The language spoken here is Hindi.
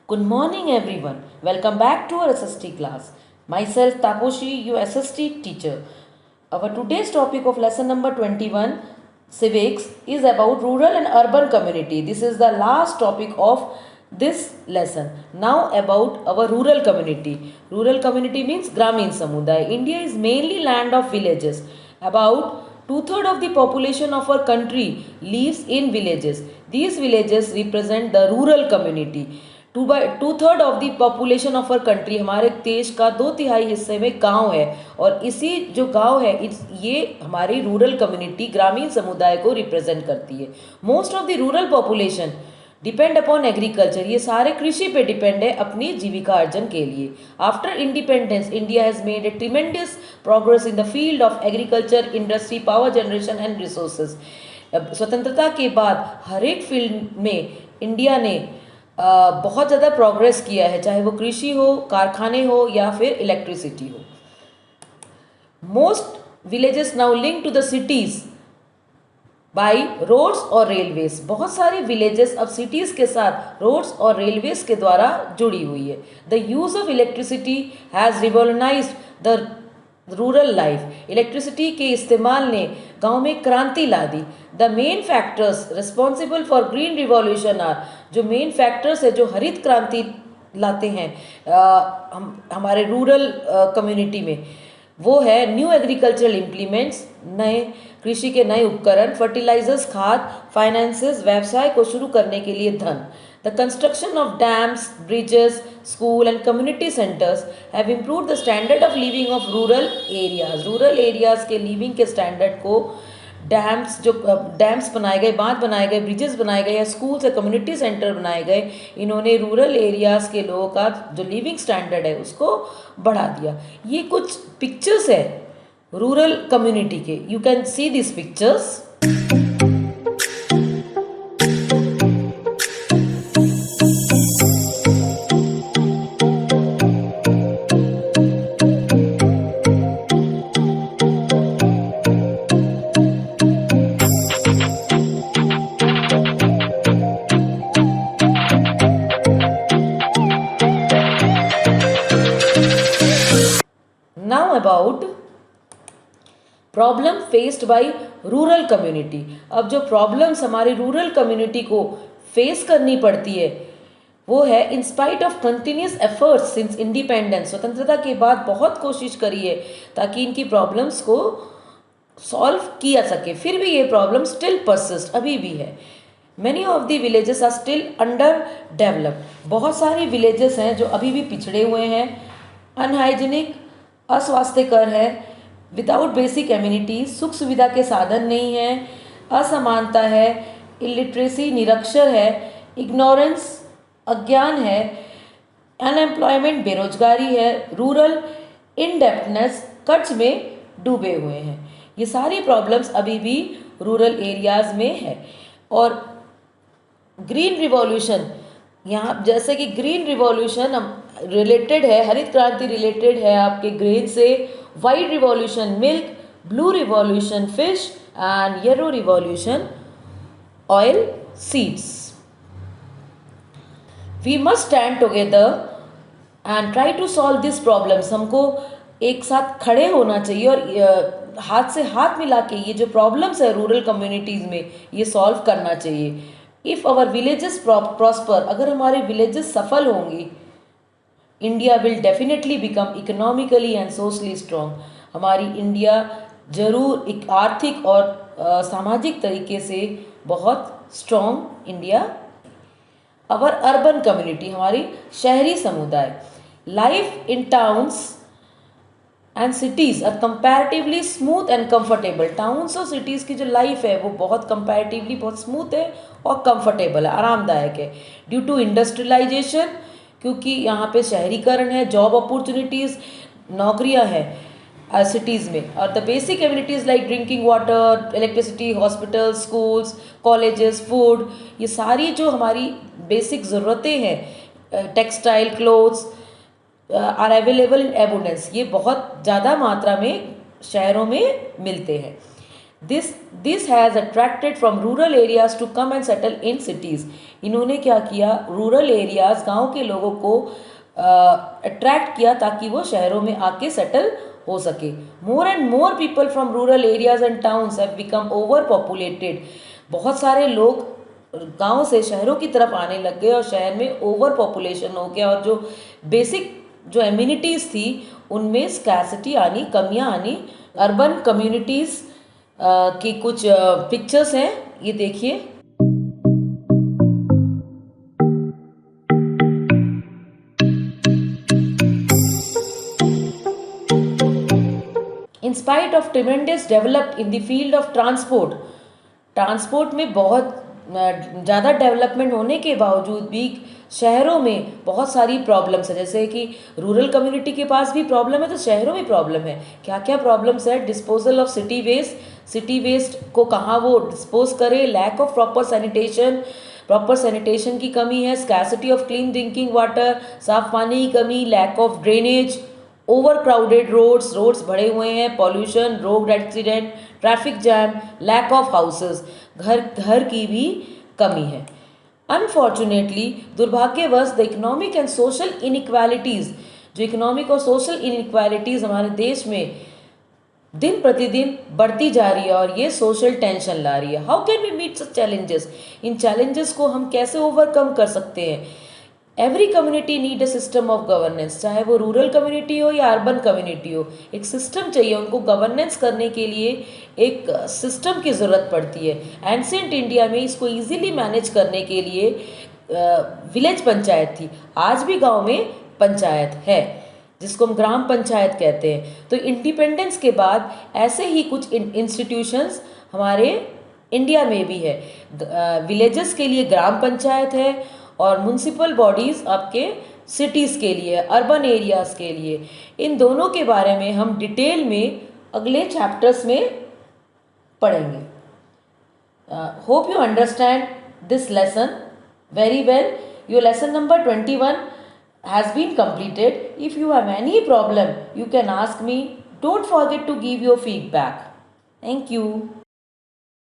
Good morning, everyone. Welcome back to our SST class. Myself, Taposhi, your SST teacher. Our today's topic of lesson number 21, civics, is about rural and urban community. This is the last topic of this lesson. Now about our rural community. Rural community means Gramin Samuday. India is mainly land of villages. About two-thirds of the population of our country lives in villages. These villages represent the rural community. Two third of the population of our country, हमारे देश का 2/3 हिस्से में गांव है और इसी जो गांव है ये हमारी रूरल कम्युनिटी ग्रामीण समुदाय को रिप्रेजेंट करती है. Most of the rural population depend upon agriculture. ये सारे कृषि पे डिपेंड है अपनी जीविका अर्जन के लिए. After independence India has made a tremendous progress in the field of agriculture, industry, power generation and resources. स्वतंत्रता के बाद हर एक फील्ड में इंडिया ने बहुत ज़्यादा प्रोग्रेस किया है, चाहे वो कृषि हो, कारखाने हो या फिर इलेक्ट्रिसिटी हो. Most villages now link to the cities by roads और रेलवेज. बहुत सारे विलेजेस अब सिटीज़ के साथ रोड्स और रेलवेज के द्वारा जुड़ी हुई है. The use of electricity has revolutionised the rural life. Electricity के इस्तेमाल ने गांव में क्रांति ला दी. The main factors responsible for green revolution are, जो मेन फैक्टर्स है जो हरित क्रांति लाते हैं हमारे रूरल कम्युनिटी में, वो है न्यू एग्रीकल्चरल इम्प्लीमेंट्स, नए कृषि के नए उपकरण, फर्टिलाइजर्स, खाद, फाइनेंसेस, व्यवसाय को शुरू करने के लिए धन. The construction of dams, bridges, school and community centers have improved the standard of living of rural areas. Rural areas के living के standard को डैम्स बनाए गए, बांध बनाए गए, ब्रिजेस बनाए गए या स्कूल्स या कम्युनिटी सेंटर बनाए गए, इन्होंने रूरल एरियाज़ के लोगों का जो लिविंग स्टैंडर्ड है उसको बढ़ा दिया. ये कुछ पिक्चर्स है रूरल कम्युनिटी के. You can see this pictures. Now about problem faced by rural community. अब जो प्रॉब्लम्स हमारी रूरल कम्युनिटी को फेस करनी पड़ती है वो है in spite of continuous efforts since independence. स्वतंत्रता के बाद बहुत कोशिश करी है ताकि इनकी प्रॉब्लम्स को सॉल्व किया सके, फिर भी ये प्रॉब्लम स्टिल परसिस्ट, अभी भी है. Many of the villages are still under developed. बहुत सारे विलेजेस हैं जो अभी भी पिछड़े हुए हैं, अनहाइजीनिक, अस्वास्थ्यकर है, विदाउट बेसिक एम्यूनिटीज, सुख सुविधा के साधन नहीं है, असमानता है, इलिटरेसी निरक्षर है, इग्नोरेंस अज्ञान है, अनएम्प्लॉयमेंट बेरोजगारी है, रूरल इनडेप्टनेस कर्ज में डूबे हुए हैं. ये सारी प्रॉब्लम्स अभी भी रूरल एरियाज़ में है. और ग्रीन रिवॉल्यूशन, यहाँ जैसे कि ग्रीन रिवॉल्यूशन रिलेटेड है, हरित क्रांति रिलेटेड है आपके ग्रेन से, white revolution milk, blue revolution fish and yellow revolution oil seeds. We must stand together and try to solve this problems. हमको एक साथ खड़े होना चाहिए और हाथ से हाथ मिला के ये जो प्रॉब्लम्स है रूरल कम्युनिटीज़ में ये सॉल्व करना चाहिए. इफ़ आवर विलेजेस प्रॉस्पर, अगर हमारे विलेजेस सफल होंगी, India will definitely become economically and socially strong. हमारी इंडिया जरूर एक आर्थिक और सामाजिक तरीके से बहुत strong India. Our urban community, हमारी शहरी समुदाय, life in towns and cities are comparatively smooth and comfortable. Towns और सिटीज़ की जो लाइफ है वो बहुत कंपैरेटिवली बहुत स्मूथ है और कंफर्टेबल है, आरामदायक है. ड्यू टू इंडस्ट्रियलाइजेशन, क्योंकि यहाँ पे शहरीकरण है, जॉब अपॉर्चुनिटीज़, नौकरियाँ हैं सिटीज़ में, और the basic amenities like drinking water, electricity, hospital, schools, colleges, food, ये सारी जो हमारी बेसिक ज़रूरतें हैं, textile, clothes are available in abundance, ये बहुत ज़्यादा मात्रा में शहरों में मिलते हैं. This has attracted from rural areas to come and settle in cities. इन्होंने क्या किया, रूरल एरियाज गांव के लोगों को अट्रैक्ट किया ताकि वो शहरों में आके सेटल हो सके। More and more people from rural areas and towns have become over populated. बहुत सारे लोग गांव से शहरों की तरफ आने लग गए और शहर में ओवर पॉपुलेशन हो गया, और जो बेसिक जो एम्यूनिटीज़ थी उनमें स्कैसिटी आनी, कमियां आनी। अर्बन कम्युनिटीज़ की कुछ पिक्चर्स हैं, ये देखिए। In spite of tremendous develop in the field of transport, transport में बहुत ज़्यादा डेवलपमेंट होने के बावजूद भी शहरों में बहुत सारी प्रॉब्लम्स है। जैसे कि रूरल कम्युनिटी के पास भी प्रॉब्लम है तो शहरों में प्रॉब्लम है। क्या क्या प्रॉब्लम्स है? Disposal of city waste, city waste को कहाँ वो डिस्पोज करे, लैक ऑफ प्रॉपर सैनिटेशन की कमी है, scarcity of clean drinking water, साफ पानी की कमी, lack of drainage, over crowded roads भरे हुए हैं, pollution, road accident, traffic jam, lack of houses, घर की भी कमी है। अनफॉर्चुनेटली, दुर्भाग्यवश, the economic and social inequalities, जो इकोनॉमिक और सोशल इनइक्वालिटीज़ हमारे देश में दिन प्रतिदिन बढ़ती जा रही है और ये सोशल टेंशन ला रही है। How can we meet such challenges? इन चैलेंजेस को हम कैसे ओवरकम कर सकते हैं? Every community need a system of governance, चाहे वो रूरल कम्युनिटी हो या अर्बन कम्युनिटी हो, एक सिस्टम चाहिए। उनको गवर्नेंस करने के लिए एक सिस्टम की ज़रूरत पड़ती है। एंशिएंट इंडिया में इसको इजीली मैनेज करने के लिए विलेज पंचायत थी, आज भी गांव में पंचायत है जिसको हम ग्राम पंचायत कहते हैं। तो इंडिपेंडेंस के बाद ऐसे ही कुछ इंस्टीट्यूशंस हमारे इंडिया में भी है। विलेजेस के लिए ग्राम पंचायत है और म्यूनसिपल बॉडीज़ आपके सिटीज़ के लिए, अर्बन एरियाज़ के लिए। इन दोनों के बारे में हम डिटेल में अगले चैप्टर्स में पढ़ेंगे। Hope you understand this lesson very well. Your lesson number 21 has been completed. If you have any problem, you can ask me. Don't forget to give your feedback. Thank you.